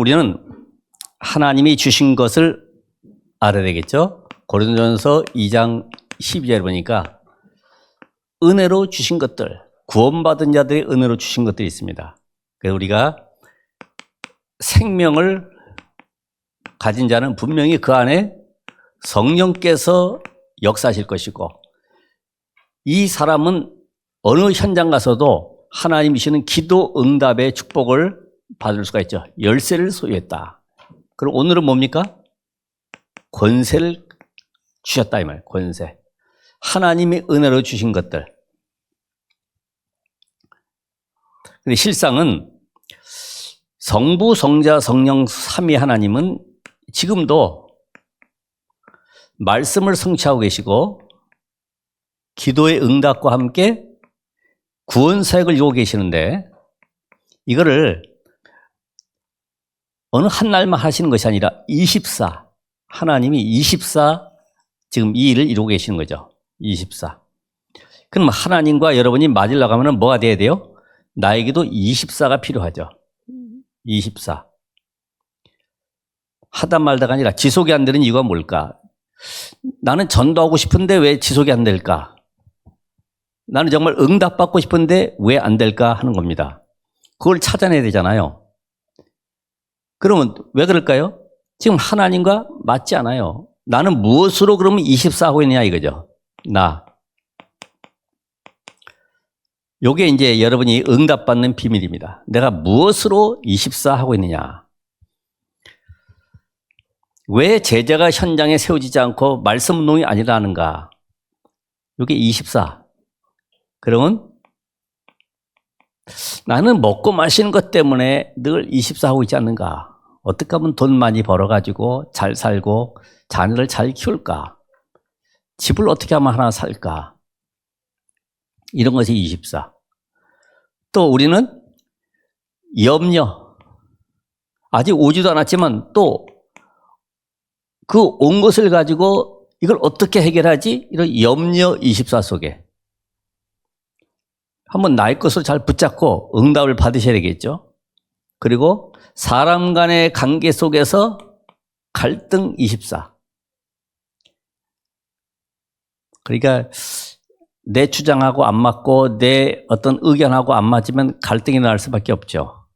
우리는 하나님이 주신 것을 알아야 되겠죠? 고린도전서 2장 12절에 보니까 은혜로 주신 것들, 구원받은 자들이 은혜로 주신 것들이 있습니다. 그래서 우리가 생명을 가진 자는 분명히 그 안에 성령께서 역사하실 것이고, 이 사람은 어느 현장 가서도 하나님이 주시는 기도 응답의 축복을 받을 수가 있죠. 열쇠를 소유했다. 그럼 오늘은 뭡니까? 권세를 주셨다 이 말. 권세. 하나님이 은혜로 주신 것들. 근데 실상은 성부, 성자, 성령 삼위 하나님은 지금도 말씀을 성취하고 계시고 기도의 응답과 함께 구원 사역을 이루고 계시는데, 이거를 어느 한 날만 하시는 것이 아니라 24, 하나님이 24 지금 이 일을 이루고 계시는 거죠. 24. 그럼 하나님과 여러분이 맞으려고 하면 뭐가 돼야 돼요? 나에게도 24가 필요하죠. 24. 하다 말다가 아니라 지속이 안 되는 이유가 뭘까? 나는 전도하고 싶은데 왜 지속이 안 될까? 나는 정말 응답받고 싶은데 왜 안 될까 하는 겁니다. 그걸 찾아내야 되잖아요. 그러면 왜 그럴까요? 지금 하나님과 맞지 않아요. 나는 무엇으로 그러면 24 하고 있느냐 이거죠. 요게 이제 여러분이 응답받는 비밀입니다. 내가 무엇으로 24 하고 있느냐. 왜 제자가 현장에 세워지지 않고 말씀 운동이 아니라는가? 요게 24. 그러면 나는 먹고 마시는 것 때문에 늘 24 하고 있지 않는가? 어떻게 하면 돈 많이 벌어가지고 잘 살고 자녀를 잘 키울까? 집을 어떻게 하면 하나 살까? 이런 것이 24. 또 우리는 염려. 아직 오지도 않았지만 또 그 온 것을 가지고 이걸 어떻게 해결하지? 이런 염려 24 속에 한번 나의 것을 잘 붙잡고 응답을 받으셔야 되겠죠. 그리고 사람 간의 관계 속에서 갈등 24. 그러니까 내 주장하고 안 맞고 내 어떤 의견하고 안 맞으면 갈등이 날 수밖에 없죠.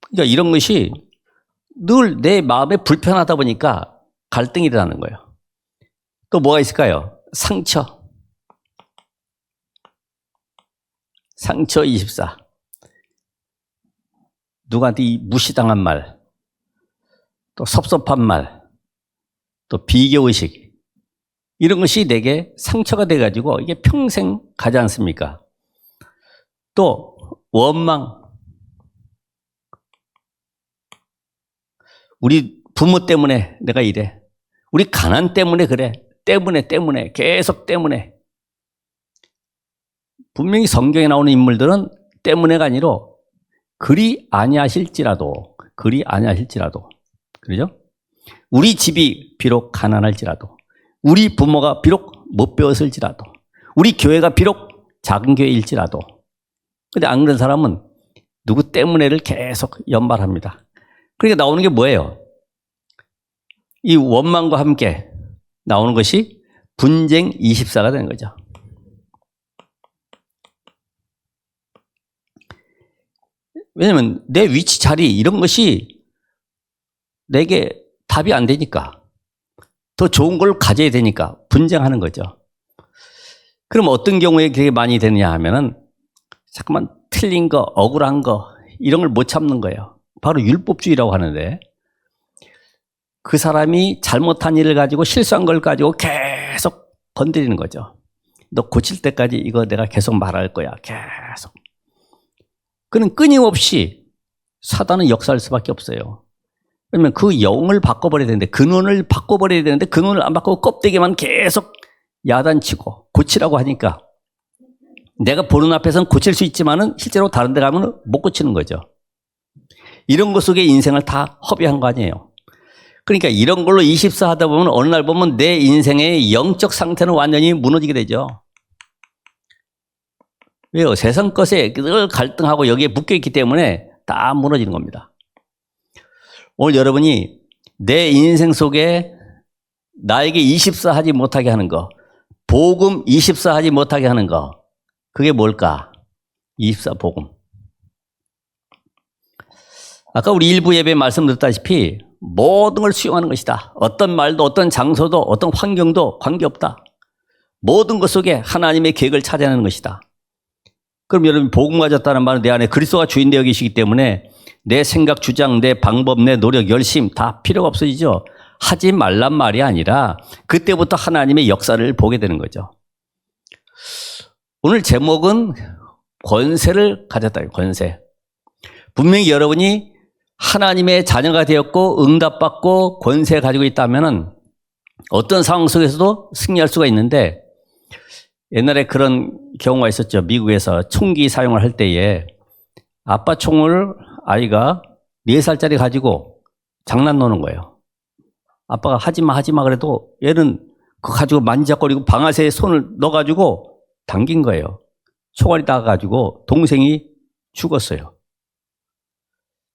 그러니까 이런 것이 늘 내 마음에 불편하다 보니까 갈등이 일어나는 거예요. 또 뭐가 있을까요? 상처 24. 누구한테 무시당한 말, 또 섭섭한 말, 또 비교의식, 이런 것이 내게 상처가 돼가지고 이게 평생 가지 않습니까? 또 원망. 우리 부모 때문에 내가 이래. 우리 가난 때문에 그래. 때문에 계속 때문에. 분명히 성경에 나오는 인물들은 때문에가 아니라 그리 아니하실지라도 그러죠? 우리 집이 비록 가난할지라도, 우리 부모가 비록 못 배웠을지라도, 우리 교회가 비록 작은 교회일지라도, 근데 안 그런 사람은 누구 때문에를 계속 연발합니다. 그러니까 나오는 게 뭐예요? 이 원망과 함께 나오는 것이 분쟁 24가 되는 거죠. 왜냐면 내 위치 자리 이런 것이 내게 답이 안 되니까, 더 좋은 걸 가져야 되니까 분쟁하는 거죠. 그럼 어떤 경우에 그게 많이 되느냐 하면은 잠깐만 틀린 거, 억울한 거 이런 걸 못 참는 거예요. 바로 율법주의라고 하는데, 그 사람이 잘못한 일을 가지고 실수한 걸 가지고 계속 건드리는 거죠. 너 고칠 때까지 이거 내가 계속 말할 거야. 계속. 그는 끊임없이 사단은 역사할 수밖에 없어요. 왜냐면 그 영을 바꿔버려야 되는데, 근원을 바꿔버려야 되는데 근원을 안 바꾸고 껍데기만 계속 야단치고 고치라고 하니까 내가 보는 앞에서는 고칠 수 있지만은 실제로 다른 데 가면 못 고치는 거죠. 이런 것 속에 인생을 다 허비한 거 아니에요. 그러니까 이런 걸로 24 하다 보면 어느 날 보면 내 인생의 영적 상태는 완전히 무너지게 되죠. 왜요? 세상 것에 늘 갈등하고 여기에 묶여있기 때문에 다 무너지는 겁니다. 오늘 여러분이 내 인생 속에 나에게 24 하지 못하게 하는 거, 복음 24 하지 못하게 하는 거, 그게 뭘까? 24 복음. 아까 우리 일부 예배 말씀드렸다시피 모든 걸 수용하는 것이다. 어떤 말도 어떤 장소도 어떤 환경도 관계없다. 모든 것 속에 하나님의 계획을 찾아내는 것이다. 그럼 여러분 복음 가졌다는 말은 내 안에 그리스도가 주인 되어 계시기 때문에 내 생각, 주장, 내 방법, 내 노력, 열심 다 필요가 없어지죠. 하지 말란 말이 아니라 그때부터 하나님의 역사를 보게 되는 거죠. 오늘 제목은 권세를 가졌다. 권세. 분명히 여러분이 하나님의 자녀가 되었고 응답받고 권세 가지고 있다면 어떤 상황 속에서도 승리할 수가 있는데, 옛날에 그런 경우가 있었죠. 미국에서 총기 사용을 할 때에 아빠 총을 아이가 4살짜리 가지고 장난 노는 거예요. 아빠가 하지마 그래도 얘는 그거 가지고 만지작거리고 방아쇠에 손을 넣어가지고 당긴 거예요. 총알이 닿아가지고 동생이 죽었어요.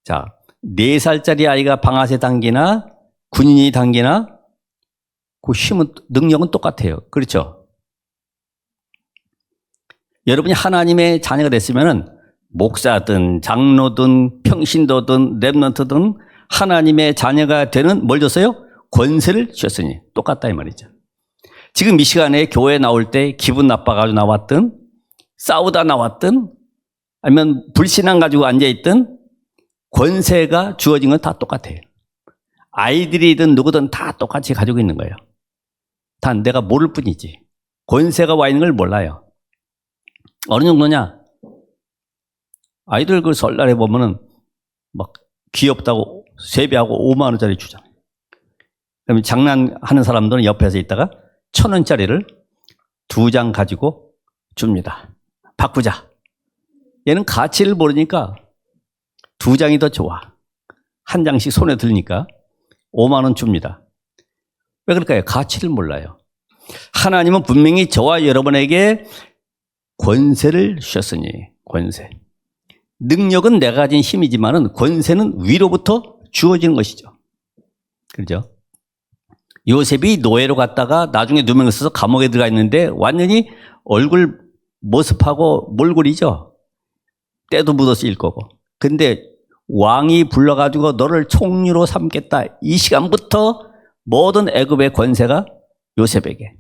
자, 4살짜리 아이가 방아쇠 당기나 군인이 당기나 그 힘은, 능력은 똑같아요. 그렇죠? 여러분이 하나님의 자녀가 됐으면은 목사든 장로든 평신도든 랩런트든 하나님의 자녀가 되는 뭘 줬어요? 권세를 주셨으니 똑같다 이 말이죠. 지금 이 시간에 교회에 나올 때 기분 나빠가지고 나왔든 싸우다 나왔든 아니면 불신앙 가지고 앉아있든 권세가 주어진 건 다 똑같아요. 아이들이든 누구든 다 똑같이 가지고 있는 거예요. 단 내가 모를 뿐이지. 권세가 와 있는 걸 몰라요. 어느 정도냐? 아이들 그 설날에 보면은 막 귀엽다고 세배하고 5만 원짜리 주잖아요. 그러면 장난하는 사람들은 옆에서 있다가 1,000원짜리를 2장 가지고 줍니다. 바꾸자. 얘는 가치를 모르니까 2장이 더 좋아. 1장씩 손에 들니까 5만 원 줍니다. 왜 그럴까요? 가치를 몰라요. 하나님은 분명히 저와 여러분에게 권세를 주셨으니, 권세. 능력은 내가 가진 힘이지만은 권세는 위로부터 주어지는 것이죠. 그렇죠? 요셉이 노예로 갔다가 나중에 누명 써서 감옥에 들어가 있는데 완전히 얼굴 모습하고 몰골이죠. 때도 묻었을 거고. 근데 왕이 불러가지고 너를 총리로 삼겠다. 이 시간부터 모든 애굽의 권세가 요셉에게.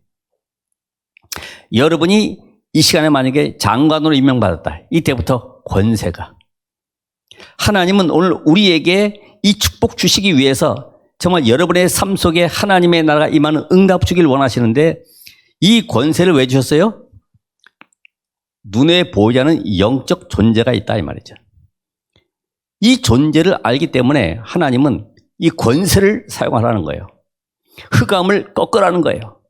여러분이 이 시간에 만약에 장관으로 임명받았다. 이때부터 권세가. 하나님은 오늘 우리에게 이 축복 주시기 위해서 정말 여러분의 삶 속에 하나님의 나라가 임하는 응답 주기를 원하시는데, 이 권세를 왜 주셨어요? 눈에 보이지 않는 영적 존재가 있다 이 말이죠. 이 존재를 알기 때문에 하나님은 이 권세를 사용하라는 거예요. 흑암을 꺾으라는 거예요.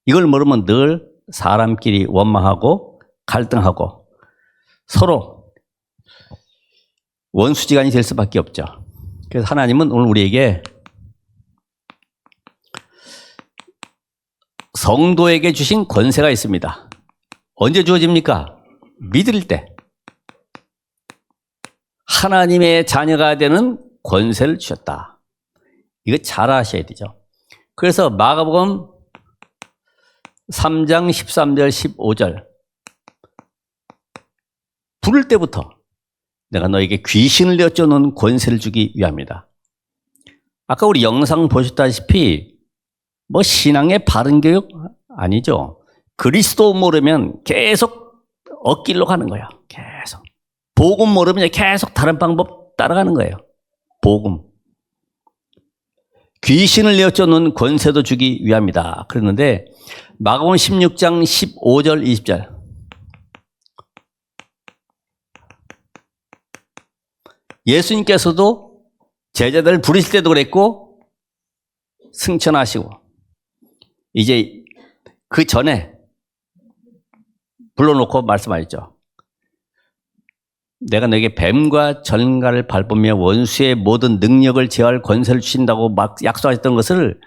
이걸 모르면 늘 사람끼리 원망하고 갈등하고 서로 원수지간이 될 수밖에 없죠. 그래서 하나님은 오늘 우리에게 성도에게 주신 권세가 있습니다. 언제 주어집니까? 믿을 때. 하나님의 자녀가 되는 권세를 주셨다. 이거 잘 아셔야 되죠. 그래서 마가복음 3장 13절 15절 부를 때부터 내가 너에게 귀신을 내어쫓는 권세를 주기 위함이다. 아까 우리 영상 보셨다시피 뭐 신앙의 바른 교육 아니죠. 그리스도 모르면 계속 엇길로 가는 거예요. 계속. 복음 모르면 계속 다른 방법 따라가는 거예요. 복음. 귀신을 내어쫓는 권세도 주기 위함이다. 그랬는데 마가복음 16장 15절 20절 예수님께서도 제자들을 부르실 때도 그랬고 승천하시고 이제 그 전에 불러놓고 말씀하셨죠. 내가 너에게 뱀과 전갈을 밟으며 원수의 모든 능력을 제어할 권세를 주신다고 막 약속하셨던 것을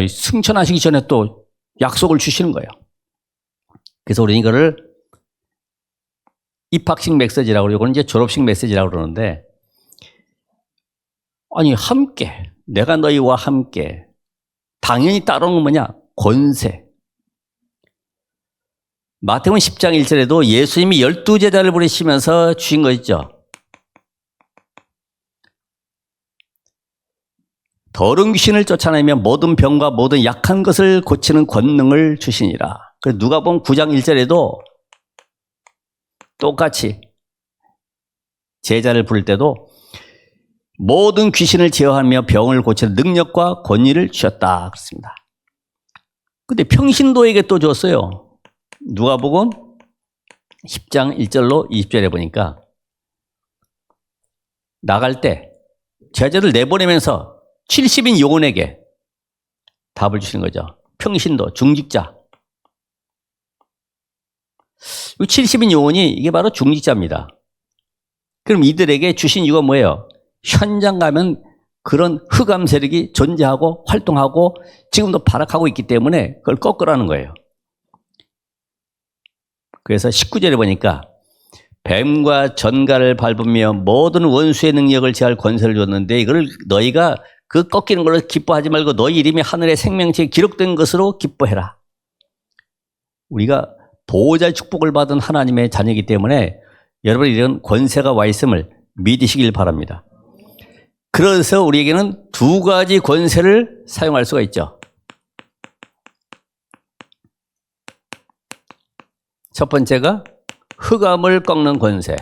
승천하시기 전에 또 약속을 주시는 거예요. 그래서 우리는 이거를 입학식 메시지라고 그러고, 이건 이제 졸업식 메시지라고 그러는데, 아니, 함께, 내가 너희와 함께, 당연히 따르는 건 뭐냐? 권세. 마태복음 10장 1절에도 예수님이 12제자를 부르시면서 주신 거 있죠. 더러운 귀신을 쫓아내며 모든 병과 모든 약한 것을 고치는 권능을 주시니라. 그래서 누가복음 9장 1절에도 똑같이 제자를 부를 때도 모든 귀신을 제어하며 병을 고치는 능력과 권위를 주셨다 그렇습니다. 근데 평신도에게 또 줬어요. 누가복음 10장 1절로 20절에 보니까 나갈 때 제자들 내보내면서 70인 요원에게 답을 주시는 거죠. 평신도, 중직자. 70인 요원이 이게 바로 중직자입니다. 그럼 이들에게 주신 이유가 뭐예요? 현장 가면 그런 흑암 세력이 존재하고 활동하고 지금도 발악하고 있기 때문에 그걸 꺾으라는 거예요. 그래서 19절에 보니까 뱀과 전갈을 밟으며 모든 원수의 능력을 제할 권세를 줬는데 이걸 너희가 그 꺾이는 걸로 기뻐하지 말고 너희 이름이 하늘의 생명책에 기록된 것으로 기뻐해라. 우리가 보호자의 축복을 받은 하나님의 자녀이기 때문에 여러분이 이런 권세가 와 있음을 믿으시길 바랍니다. 그래서 우리에게는 두 가지 권세를 사용할 수가 있죠. 첫 번째가 흑암을 꺾는 권세.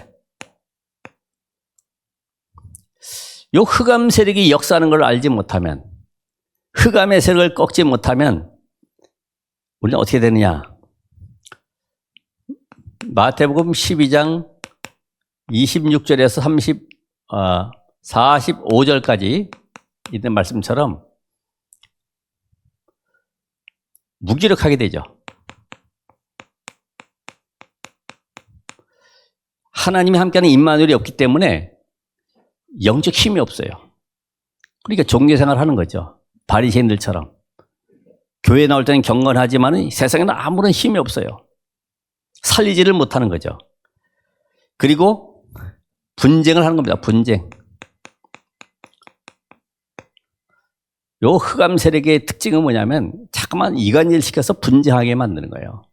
요 흑암 세력이 역사하는 걸 알지 못하면, 흑암의 세력을 꺾지 못하면 우리는 어떻게 되느냐? 마태복음 12장 26절에서 45절까지 있는 말씀처럼 무기력하게 되죠. 하나님이 함께하는 임마누엘이 없기 때문에 영적 힘이 없어요. 그러니까 종교생활 하는 거죠. 바리새인들처럼. 교회 나올 때는 경건하지만 세상에는 아무런 힘이 없어요. 살리지를 못하는 거죠. 그리고 분쟁을 하는 겁니다. 분쟁. 요 흑암 세력의 특징은 뭐냐면 자꾸만 이간질 시켜서 분쟁하게 만드는 거예요.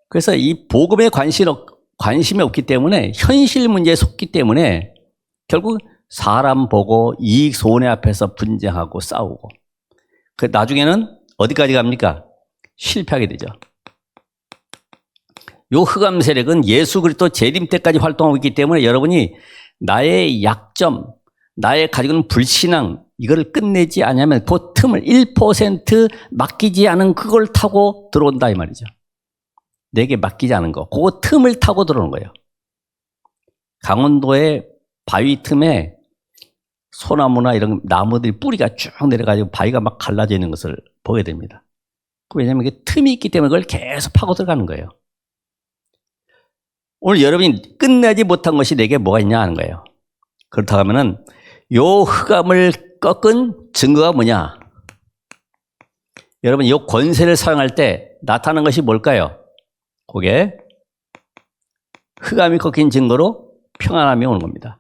그래서 이 복음에 관심이 없기 때문에 현실 문제에 속기 때문에 결국 사람 보고 이익 손해 앞에서 분쟁하고 싸우고 그 나중에는 어디까지 갑니까? 실패하게 되죠. 요 흑암 세력은 예수 그리스도 재림 때까지 활동하고 있기 때문에 여러분이 나의 약점, 나의 가지고 있는 불신앙 이거를 끝내지 않으면 그 틈을 1% 맡기지 않은 그걸 타고 들어온다 이 말이죠. 내게 맡기지 않은 거. 그 틈을 타고 들어오는 거예요. 강원도의 바위 틈에 소나무나 이런 나무들이 뿌리가 쭉 내려가지고 바위가 막 갈라져 있는 것을 보게 됩니다. 왜냐하면 이게 틈이 있기 때문에 그걸 계속 파고 들어가는 거예요. 오늘 여러분이 끝내지 못한 것이 내게 뭐가 있냐 하는 거예요. 그렇다고 하면은 요 흑암을 꺾은 증거가 뭐냐? 여러분, 요 권세를 사용할 때 나타나는 것이 뭘까요? 그게 흑암이 꺾인 증거로 평안함이 오는 겁니다.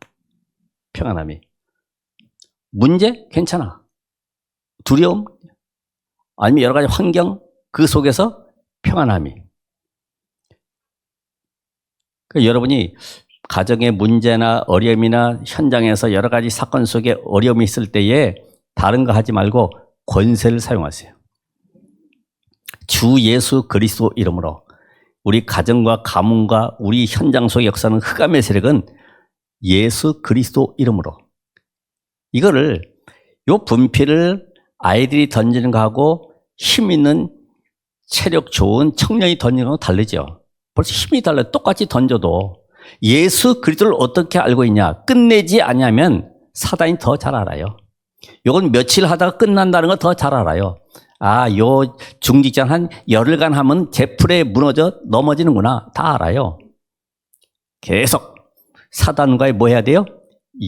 평안함이. 문제? 괜찮아. 두려움? 아니면 여러 가지 환경? 그 속에서 평안함이. 그러니까 여러분이 가정의 문제나 어려움이나 현장에서 여러 가지 사건 속에 어려움이 있을 때에 다른 거 하지 말고 권세를 사용하세요. 주 예수 그리스도 이름으로 우리 가정과 가문과 우리 현장 속에 역사하는 흑암의 세력은 예수 그리스도 이름으로 이거를 요 분필을 아이들이 던지는 거하고 힘 있는 체력 좋은 청년이 던지는 거하고 다르죠. 벌써 힘이 달라요. 똑같이 던져도 예수 그리스도를 어떻게 알고 있냐? 끝내지 않으면 사단이 더 잘 알아요. 이건 며칠 하다가 끝난다는 거 더 잘 알아요. 아, 요 중직장 한 열흘간 하면 제풀에 무너져 넘어지는구나. 다 알아요. 계속 사단과의 뭐 해야 돼요?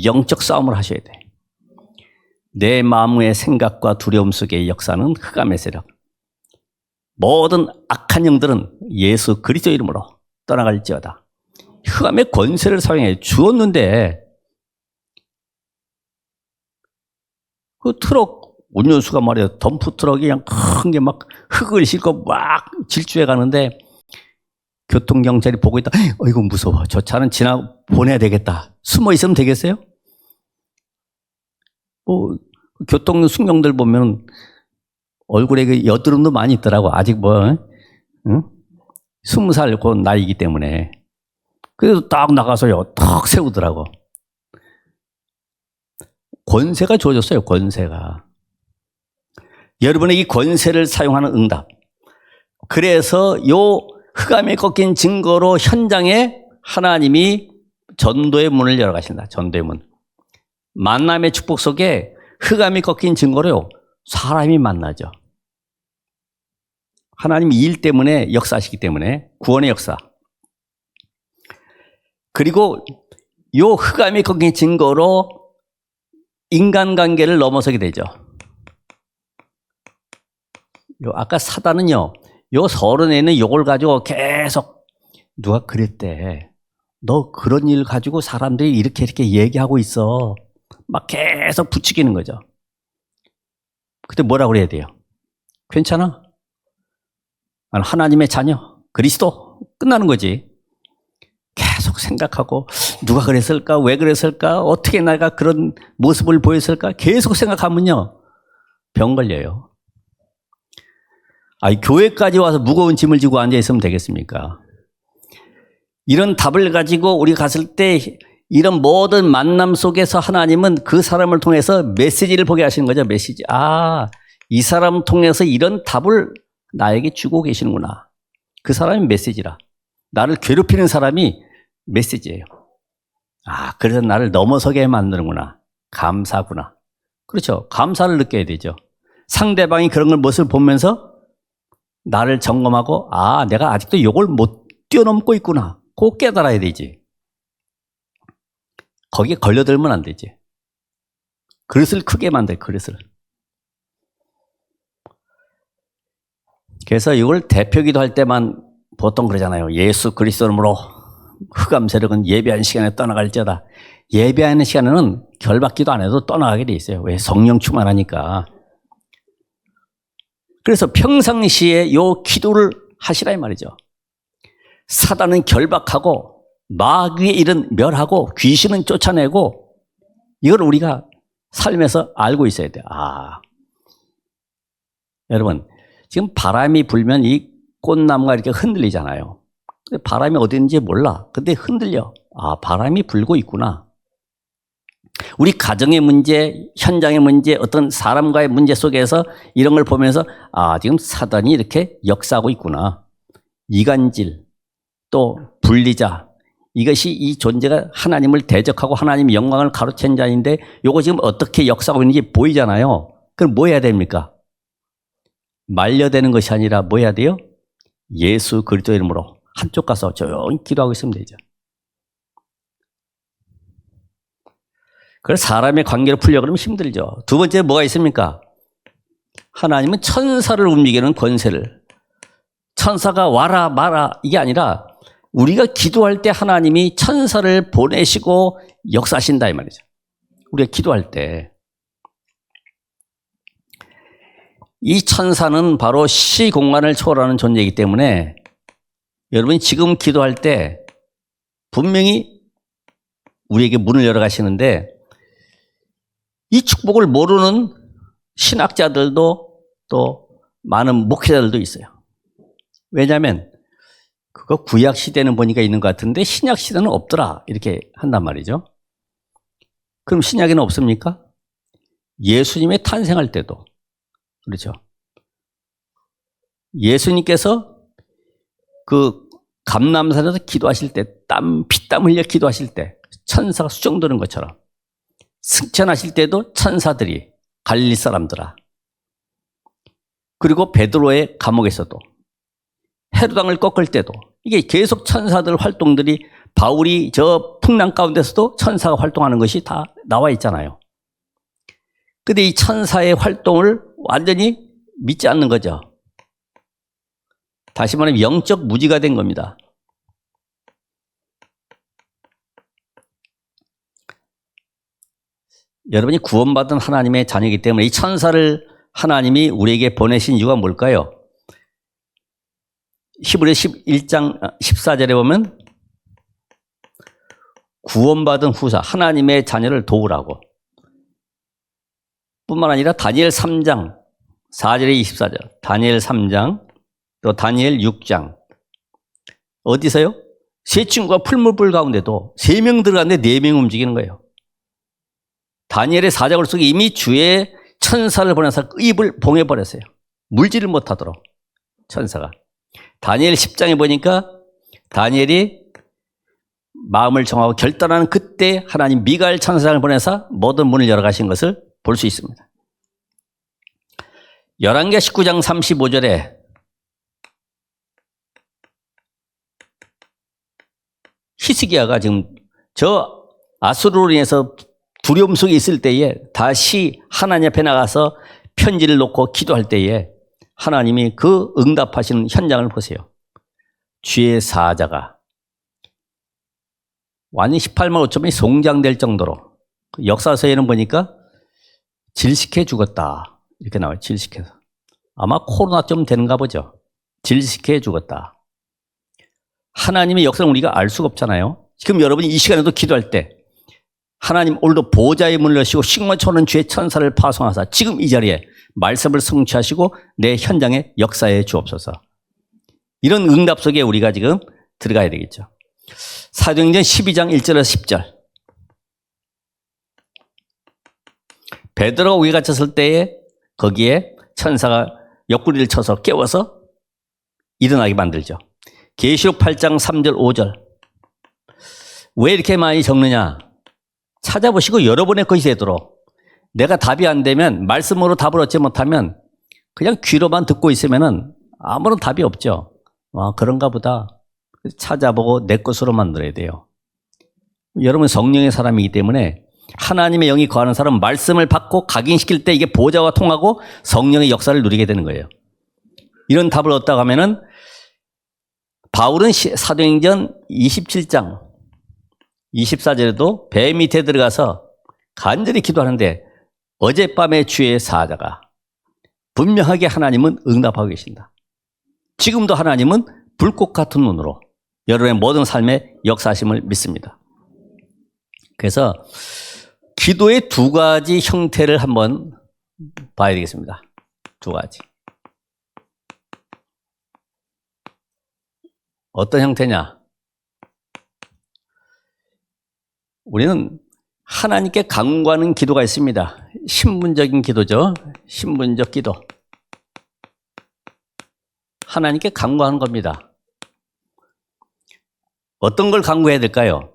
영적 싸움을 하셔야 돼. 내 마음의 생각과 두려움 속의 역사는 흑암의 세력. 모든 악한 영들은 예수 그리스도 이름으로 떠나갈지어다. 흑암의 권세를 사용해 주었는데 그 트럭 운전수가 말이야 덤프 트럭이 그냥 큰 게 막 흙을 싣고 막 질주해 가는데 교통경찰이 보고 있다. 이거 무서워. 저 차는 지나 보내야 되겠다. 숨어 있으면 되겠어요? 뭐 교통 순경들 보면 얼굴에 그 여드름도 많이 있더라고. 아직 뭐 응? 20살 그 나이기 때문에. 그래도 딱 나가서요. 탁 세우더라고. 권세가 주어졌어요. 권세가. 여러분에게 권세를 사용하는 응답. 그래서 요 흑암에 꺾인 증거로 현장에 하나님이 전도의 문을 열어가신다. 전도의 문. 만남의 축복 속에 흑암이 꺾인 증거로요. 사람이 만나죠. 하나님 일 때문에 역사하시기 때문에 구원의 역사. 그리고 요 흑암이 꺾인 증거로 인간관계를 넘어서게 되죠. 요 아까 사단은요. 요 서론에 있는 요걸 가지고 계속 누가 그랬대. 너 그런 일 가지고 사람들이 이렇게 얘기하고 있어. 막 계속 부추기는 거죠. 그때 뭐라고 그래야 돼요? 괜찮아? 나는 하나님의 자녀, 그리스도. 끝나는 거지. 계속 생각하고 누가 그랬을까? 왜 그랬을까? 어떻게 내가 그런 모습을 보였을까? 계속 생각하면요. 병 걸려요. 교회까지 와서 무거운 짐을 지고 앉아 있으면 되겠습니까? 이런 답을 가지고 우리 갔을 때 이런 모든 만남 속에서 하나님은 그 사람을 통해서 메시지를 보게 하시는 거죠. 메시지. 이 사람 통해서 이런 답을 나에게 주고 계시는구나. 그 사람이 메시지라. 나를 괴롭히는 사람이 메시지예요. 그래서 나를 넘어서게 만드는구나. 감사구나. 그렇죠. 감사를 느껴야 되죠. 상대방이 그런 걸 모습을 보면서 나를 점검하고 내가 아직도 이걸 못 뛰어넘고 있구나. 꼭 깨달아야 되지. 거기에 걸려들면 안 되지. 그릇을 크게 만들 그릇을. 그래서 이걸 대표기도 할 때만 보통 그러잖아요. 예수 그리스도 이름으로 흑암 세력은 예배하는 시간에 떠나갈지어다. 예배하는 시간에는 결박기도 안 해도 떠나가게 돼 있어요. 왜? 성령 충만하니까. 그래서 평상시에 요 기도를 하시라 이 말이죠. 사단은 결박하고 마귀의 일은 멸하고 귀신은 쫓아내고 이걸 우리가 삶에서 알고 있어야 돼요. 여러분 지금 바람이 불면 이 꽃나무가 이렇게 흔들리잖아요. 바람이 어디 있는지 몰라. 근데 흔들려. 바람이 불고 있구나. 우리 가정의 문제, 현장의 문제, 어떤 사람과의 문제 속에서 이런 걸 보면서 지금 사단이 이렇게 역사하고 있구나. 이간질, 또 분리자. 이것이 이 존재가 하나님을 대적하고 하나님의 영광을 가로챈 자인데 이거 지금 어떻게 역사하고 있는지 보이잖아요. 그럼 뭐 해야 됩니까? 말려대는 것이 아니라 뭐 해야 돼요? 예수 그리스도 이름으로 한쪽 가서 조용히 기도하고 있으면 되죠. 그래서 사람의 관계를 풀려고 그러면 힘들죠. 두 번째 뭐가 있습니까? 하나님은 천사를 움직이는 권세를. 천사가 와라 마라 이게 아니라 우리가 기도할 때 하나님이 천사를 보내시고 역사하신다 이 말이죠. 우리가 기도할 때. 이 천사는 바로 시공간을 초월하는 존재이기 때문에 여러분이 지금 기도할 때 분명히 우리에게 문을 열어가시는데 이 축복을 모르는 신학자들도 또 많은 목회자들도 있어요. 왜냐하면 그거 구약 시대는 보니까 있는 것 같은데 신약 시대는 없더라 이렇게 한단 말이죠. 그럼 신약에는 없습니까? 예수님의 탄생할 때도 그렇죠. 예수님께서 그 감람산에서 기도하실 때 피땀 흘려 기도하실 때 천사가 수정되는 것처럼 승천하실 때도 천사들이 갈릴리 사람들아. 그리고 베드로의 감옥에서도 헤로당을 꺾을 때도 이게 계속 천사들 활동들이 바울이 저 풍랑 가운데서도 천사가 활동하는 것이 다 나와 있잖아요. 근데 이 천사의 활동을 완전히 믿지 않는 거죠. 다시 말하면 영적 무지가 된 겁니다. 여러분이 구원받은 하나님의 자녀이기 때문에 이 천사를 하나님이 우리에게 보내신 이유가 뭘까요? 히브리서 11장 14절에 보면 구원받은 후사, 하나님의 자녀를 도우라고. 뿐만 아니라 다니엘 3장 4절에 24절, 다니엘 3장, 또 다니엘 6장. 어디서요? 세 친구가 풀무불 가운데도 3명 들어갔는데 4명 움직이는 거예요. 다니엘의 사자굴 속에 이미 주의 천사를 보내서 입을 봉해버렸어요. 물질을 못하도록 천사가. 다니엘 10장에 보니까 다니엘이 마음을 정하고 결단하는 그때 하나님 미가엘 천사를 보내서 모든 문을 열어가신 것을 볼 수 있습니다. 열왕기하 19장 35절에 히스기야가 지금 저 아수르로 인해서 두려움 속에 있을 때에 다시 하나님 앞에 나가서 편지를 놓고 기도할 때에 하나님이 그 응답하시는 현장을 보세요. 주의 사자가 완전히 18만 5천명이 송장될 정도로 역사서에는 보니까 질식해 죽었다 이렇게 나와요. 질식해서. 아마 코로나쯤 되는가 보죠. 질식해 죽었다. 하나님의 역사는 우리가 알 수가 없잖아요. 지금 여러분이 이 시간에도 기도할 때 하나님 오늘도 보좌의 문을 여시고 식모초는 주의 천사를 파송하사 지금 이 자리에 말씀을 성취하시고 내 현장에 역사해 주옵소서. 이런 응답 속에 우리가 지금 들어가야 되겠죠. 사도행전 12장 1절에서 10절. 베드로가 우에 갇혔을 때에 거기에 천사가 옆구리를 쳐서 깨워서 일어나게 만들죠. 계시록 8장 3절 5절. 왜 이렇게 많이 적느냐? 찾아보시고 여러분의 것이 되도록. 내가 답이 안 되면 말씀으로 답을 얻지 못하면 그냥 귀로만 듣고 있으면 아무런 답이 없죠. 그런가 보다. 찾아보고 내 것으로 만들어야 돼요. 여러분 성령의 사람이기 때문에 하나님의 영이 거하는 사람은 말씀을 받고 각인시킬 때 이게 보좌와 통하고 성령의 역사를 누리게 되는 거예요. 이런 답을 얻다가 하면은 바울은 사도행전 27장 24절에도 배 밑에 들어가서 간절히 기도하는데 어젯밤에 주의 사자가 분명하게 하나님은 응답하고 계신다. 지금도 하나님은 불꽃 같은 눈으로 여러분의 모든 삶의 역사하심을 믿습니다. 그래서 기도의 두 가지 형태를 한번 봐야 되겠습니다. 두 가지. 어떤 형태냐? 우리는 하나님께 간구하는 기도가 있습니다. 신분적인 기도죠. 신분적 기도. 하나님께 간구하는 겁니다. 어떤 걸 간구해야 될까요?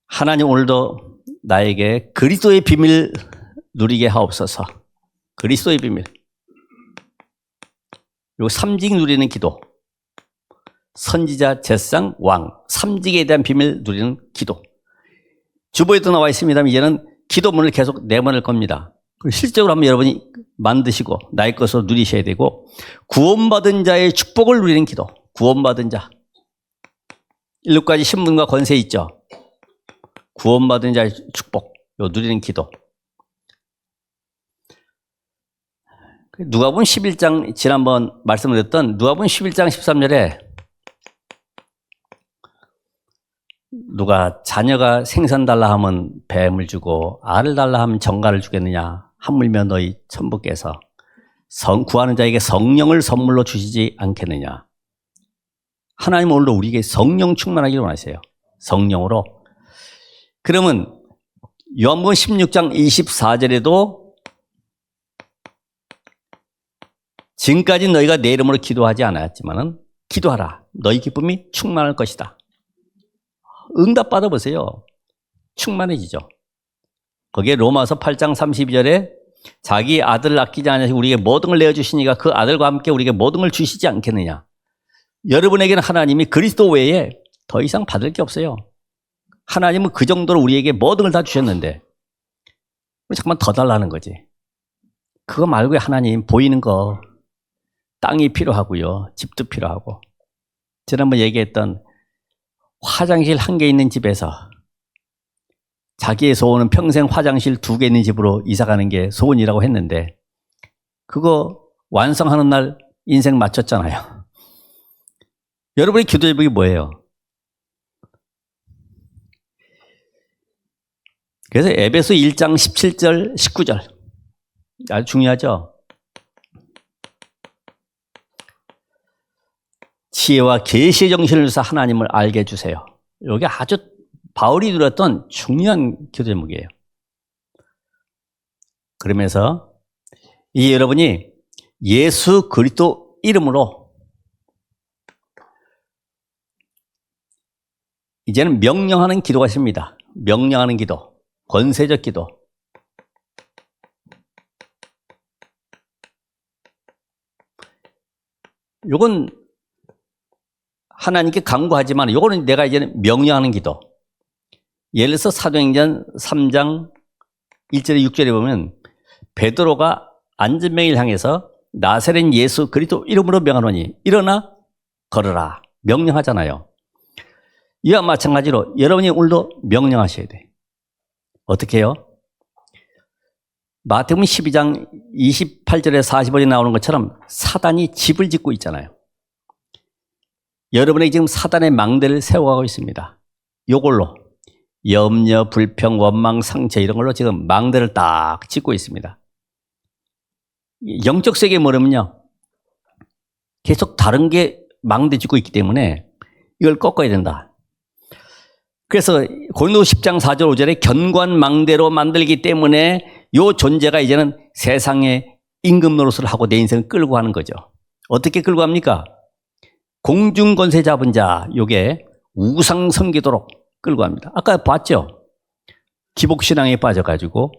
하나님 오늘도 나에게 그리스도의 비밀 누리게 하옵소서. 그리스도의 비밀. 그리고 삼직 누리는 기도. 선지자, 제사장, 왕. 삼직에 대한 비밀 누리는 기도. 주보에도 나와 있습니다만 이제는 기도문을 계속 내보낼 겁니다. 실적으로 한번 여러분이 만드시고 나의 것으로 누리셔야 되고 구원받은 자의 축복을 누리는 기도. 구원받은 자. 7가지 신분과 권세 있죠. 구원받은 자의 축복. 요 누리는 기도. 누가복음 11장 지난번 말씀드렸던 누가복음 11장 13절에 누가 자녀가 생선 달라 하면 뱀을 주고 알을 달라 하면 정갈을 주겠느냐. 하물며 너희 천부께서 구하는 자에게 성령을 선물로 주시지 않겠느냐. 하나님 오늘도 우리에게 성령 충만하기를 원하세요. 성령으로. 그러면 요한복음 16장 24절에도 지금까지 너희가 내 이름으로 기도하지 않았지만은 기도하라. 너희 기쁨이 충만할 것이다. 응답 받아보세요. 충만해지죠. 거기에 로마서 8장 32절에 자기 아들을 아끼지 않으시고 우리에게 모든 걸 내어주시니까 그 아들과 함께 우리에게 모든 걸 주시지 않겠느냐. 여러분에게는 하나님이 그리스도 외에 더 이상 받을 게 없어요. 하나님은 그 정도로 우리에게 모든 걸 다 주셨는데 우리 잠깐만 더 달라는 거지. 그거 말고 하나님 보이는 거 땅이 필요하고요. 집도 필요하고. 지난번 얘기했던 화장실 한 개 있는 집에서 자기의 소원은 평생 화장실 2개 있는 집으로 이사 가는 게 소원이라고 했는데 그거 완성하는 날 인생 마쳤잖아요. 여러분의 기도 제목이 뭐예요? 그래서 에베소 1장 17절, 19절 아주 중요하죠. 지혜와 계시의 정신을 주사 하나님을 알게 해주세요. 이게 아주 바울이 누렸던 중요한 기도 제목이에요. 그러면서 이 여러분이 예수 그리스도 이름으로 이제는 명령하는 기도가 있습니다. 명령하는 기도, 권세적 기도. 이건 하나님께 간구하지만 이거는 내가 이제는 명령하는 기도. 예를 들어서 사도행전 3장 1절에 6절에 보면 베드로가 안전병을 향해서 나사렛 예수 그리스도 이름으로 명하노니 일어나 걸어라 명령하잖아요. 이와 마찬가지로 여러분이 오늘도 명령하셔야 돼. 어떻게 해요? 마태복음 12장 28절에 45절에 나오는 것처럼 사단이 집을 짓고 있잖아요. 여러분에게 지금 사단의 망대를 세워가고 있습니다. 이걸로 염려, 불평, 원망, 상처 이런 걸로 지금 망대를 딱 짓고 있습니다. 영적 세계에 뭐냐면요. 계속 다른 게 망대 짓고 있기 때문에 이걸 꺾어야 된다. 그래서 고린도서 10장 4절 5절에 견고한 망대로 만들기 때문에 이 존재가 이제는 세상의 임금 노릇을 하고 내 인생을 끌고 가는 거죠. 어떻게 끌고 갑니까? 공중권세 잡은 자, 요게 우상 섬기도록 끌고 갑니다. 아까 봤죠? 기복신앙에 빠져가지고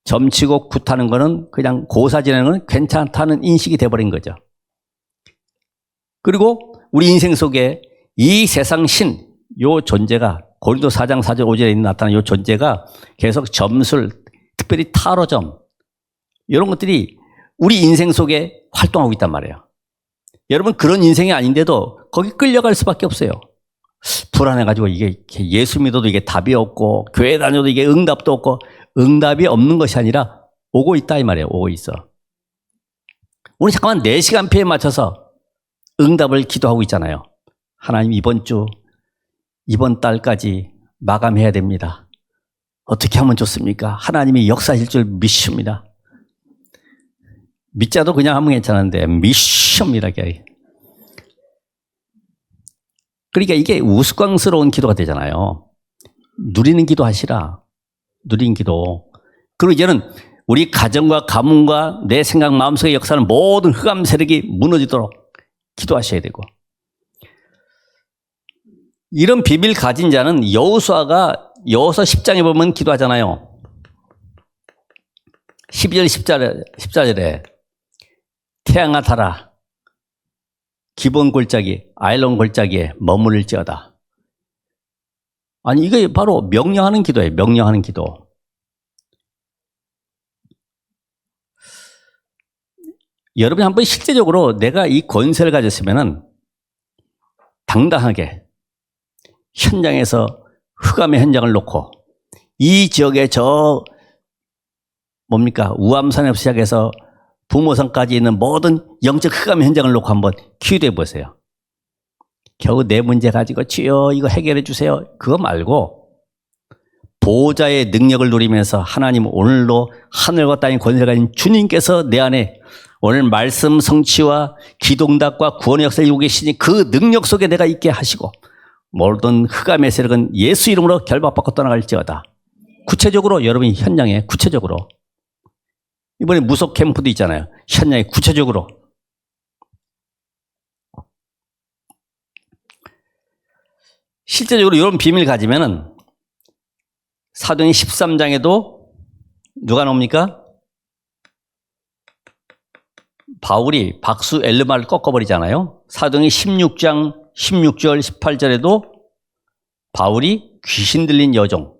점치고 굿하는 거는 그냥 고사 지내는 건 괜찮다는 인식이 돼버린 거죠. 그리고 우리 인생 속에 이 세상 신, 요 존재가 고린도 4장 4절 5절에 나타난 요 존재가 계속 점술, 특별히 타로점 이런 것들이 우리 인생 속에 활동하고 있단 말이에요. 여러분 그런 인생이 아닌데도 거기 끌려갈 수밖에 없어요. 불안해가지고 이게 예수 믿어도 이게 답이 없고 교회 다녀도 이게 응답도 없고 응답이 없는 것이 아니라 오고 있다 이 말이에요. 오고 있어. 우리 잠깐만 4시간표에 맞춰서 응답을 기도하고 있잖아요. 하나님 이번 주 이번 달까지 마감해야 됩니다. 어떻게 하면 좋습니까? 하나님이 역사하실 줄 믿습니다. 믿자도 그냥 하면 괜찮은데 믿습니다. 그러니까 이게 우스꽝스러운 기도가 되잖아요. 누리는 기도 하시라. 누리는 기도. 그리고 이제는 우리 가정과 가문과 내 생각 마음속에 역사하는 모든 흑암 세력이 무너지도록 기도하셔야 되고 이런 비밀 가진 자는 여호수아가 여호수아 10장에 보면 기도하잖아요. 12절 14절에 태양아 달아 기본 골짜기 아일론 골짜기에 머무를지어다. 아니 이게 바로 명령하는 기도예요. 명령하는 기도. 여러분이 한번 실제적으로 내가 이 권세를 가졌으면은 당당하게 현장에서 흑암의 현장을 놓고 이 지역에 저 뭡니까 우암산에서 시작해서 부모산까지 있는 모든 영적 흑암의 현장을 놓고 한번 기도해 보세요. 겨우 내 문제 가지고 주여 이거 해결해 주세요. 그거 말고 보호자의 능력을 누리면서 하나님 오늘도 하늘과 땅의 권세를 가진 주님께서 내 안에 오늘 말씀 성취와 기도응답과 구원의 역사를 이루고 계시니 그 능력 속에 내가 있게 하시고 모든 흑암의 세력은 예수 이름으로 결박받고 떠나갈지어다. 구체적으로 여러분이 현장에 구체적으로 이번에 무속 캠프도 있잖아요. 현장에 구체적으로 실제적으로 이런 비밀을 가지면은 사도행 13장에도 누가 나옵니까? 바울이 박수 엘르마를 꺾어버리잖아요. 사도행 16장 16절 18절에도 바울이 귀신 들린 여종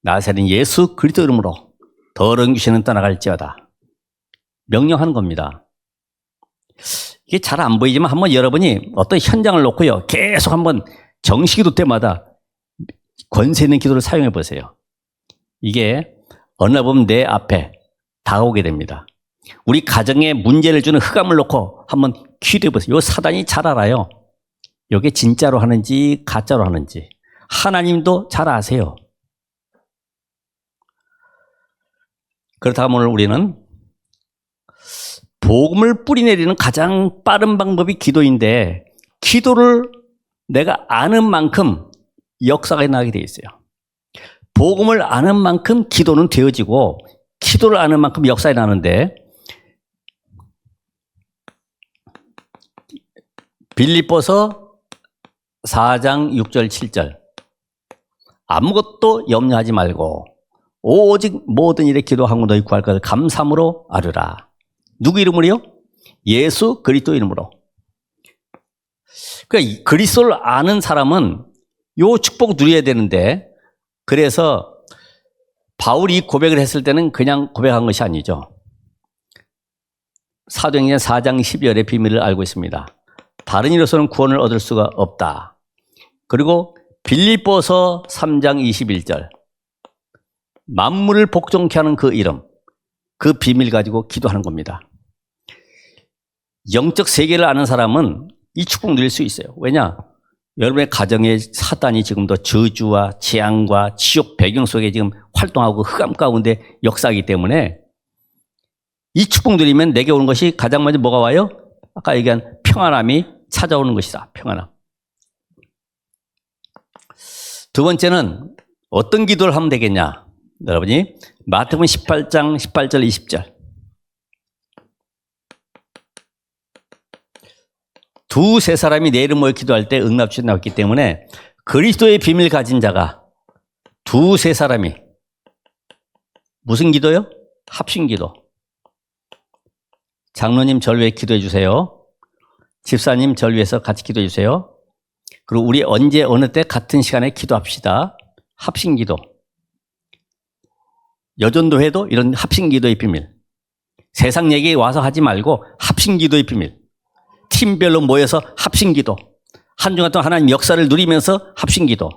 나사렛 예수 그리스도 이름으로 더러운 귀신은 떠나갈지어다 명령하는 겁니다. 이게 잘 안 보이지만 한번 여러분이 어떤 현장을 놓고요. 계속 한번 정식기도 때마다 권세 있는 기도를 사용해 보세요. 이게 어느 날 보면 내 앞에 다가오게 됩니다. 우리 가정에 문제를 주는 흑암을 놓고 한번 기도해 보세요. 이 사단이 잘 알아요. 이게 진짜로 하는지 가짜로 하는지. 하나님도 잘 아세요. 그렇다면 오늘 우리는 복음을 뿌리내리는 가장 빠른 방법이 기도인데, 기도를 내가 아는 만큼 역사가 나게 돼 있어요. 복음을 아는 만큼 기도는 되어지고, 기도를 아는 만큼 역사가 나는데, 빌립보서 4장 6절 7절 아무것도 염려하지 말고 오직 모든 일에 기도하고 너희 구할 것을 감사함으로 아뢰라. 누구 이름으로요? 예수 그리스도 이름으로. 그러니까 그리스도를 아는 사람은 요 축복을 누려야 되는데, 그래서 바울이 고백을 했을 때는 그냥 고백한 것이 아니죠. 사도행전 4장 12절의 비밀을 알고 있습니다. 다른 이로서는 구원을 얻을 수가 없다. 그리고 빌립보서 3장 21절 만물을 복종케 하는 그 이름, 그 비밀 가지고 기도하는 겁니다. 영적 세계를 아는 사람은 이 축복 누릴 수 있어요. 왜냐? 여러분의 가정에 사단이 지금도 저주와 재앙과 지옥 배경 속에 지금 활동하고 흑암 가운데 역사하기 때문에 이 축복 누리면 내게 오는 것이 가장 먼저 뭐가 와요? 아까 얘기한 평안함이 찾아오는 것이다. 평안함. 두 번째는 어떤 기도를 하면 되겠냐? 여러분이 마태복음 18장 18절 20절 두세 사람이 내 이름 모여 기도할 때 응답주에 나왔기 때문에 그리스도의 비밀 가진 자가 두세 사람이 무슨 기도요? 합심기도. 장로님 절 위해 기도해 주세요. 집사님 절 위해서 같이 기도해 주세요. 그리고 우리 언제 어느 때 같은 시간에 기도합시다. 합심기도. 여전도회도 이런 합심기도의 비밀. 세상 얘기 와서 하지 말고 합심기도의 비밀. 팀별로 모여서 합심기도. 한 주간 동안 하나님 역사를 누리면서 합심기도.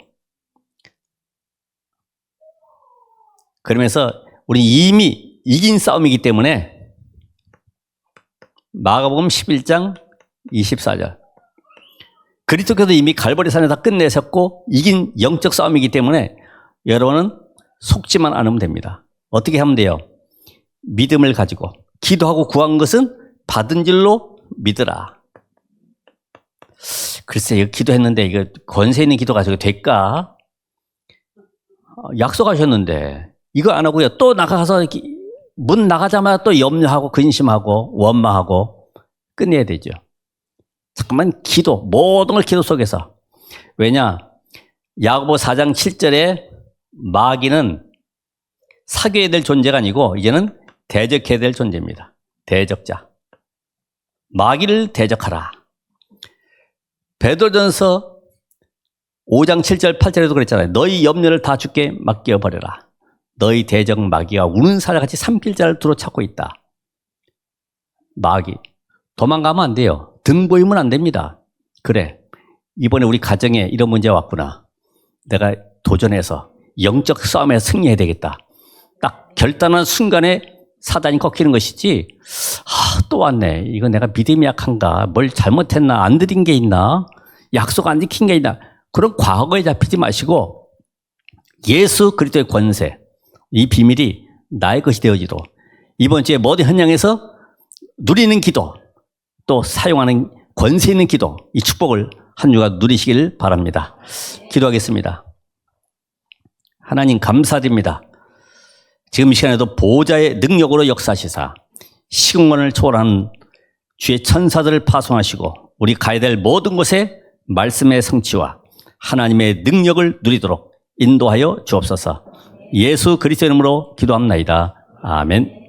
그러면서 우리 이미 이긴 싸움이기 때문에 마가복음 11장 24절 그리스도께서 이미 갈보리산에 다 끝내셨고 이긴 영적 싸움이기 때문에 여러분은 속지만 않으면 됩니다. 어떻게 하면 돼요? 믿음을 가지고 기도하고 구한 것은 받은 줄로 믿으라. 글쎄 이거 기도했는데 이거 권세 있는 기도 가지고 될까? 약속하셨는데 이거 안 하고요. 또 나가서 문 나가자마자 또 염려하고 근심하고 원망하고 끝내야 되죠. 잠깐만 기도, 모든 걸 기도 속에서. 왜냐? 야고보 4장 7절에 마귀는 사귀어야 될 존재가 아니고 이제는 대적해야 될 존재입니다. 대적자. 마귀를 대적하라. 베드로전서 5장 7절 8절에도 그랬잖아요. 너희 염려를 다 주께 맡겨버려라. 너희 대적 마귀가 우는 사자같이 산길자를 두루 찾고 있다. 마귀. 도망가면 안 돼요. 등 보이면 안 됩니다. 그래, 이번에 우리 가정에 이런 문제가 왔구나. 내가 도전해서 영적 싸움에 승리해야 되겠다. 딱 결단한 순간에 사단이 꺾이는 것이지, 또 왔네. 이거 내가 믿음이 약한가? 뭘 잘못했나? 안 드린 게 있나? 약속 안 지킨 게 있나? 그런 과거에 잡히지 마시고 예수 그리스도의 권세, 이 비밀이 나의 것이 되어지도록 이번 주에 모든 현장에서 누리는 기도, 또 사용하는 권세 있는 기도, 이 축복을 한 주가 누리시길 바랍니다. 기도하겠습니다. 하나님 감사드립니다. 지금 이 시간에도 보호자의 능력으로 역사하시사 시공간을 초월하는 주의 천사들을 파송하시고 우리 가야 될 모든 곳에 말씀의 성취와 하나님의 능력을 누리도록 인도하여 주옵소서. 예수 그리스도 이름으로 기도합나이다. 아멘.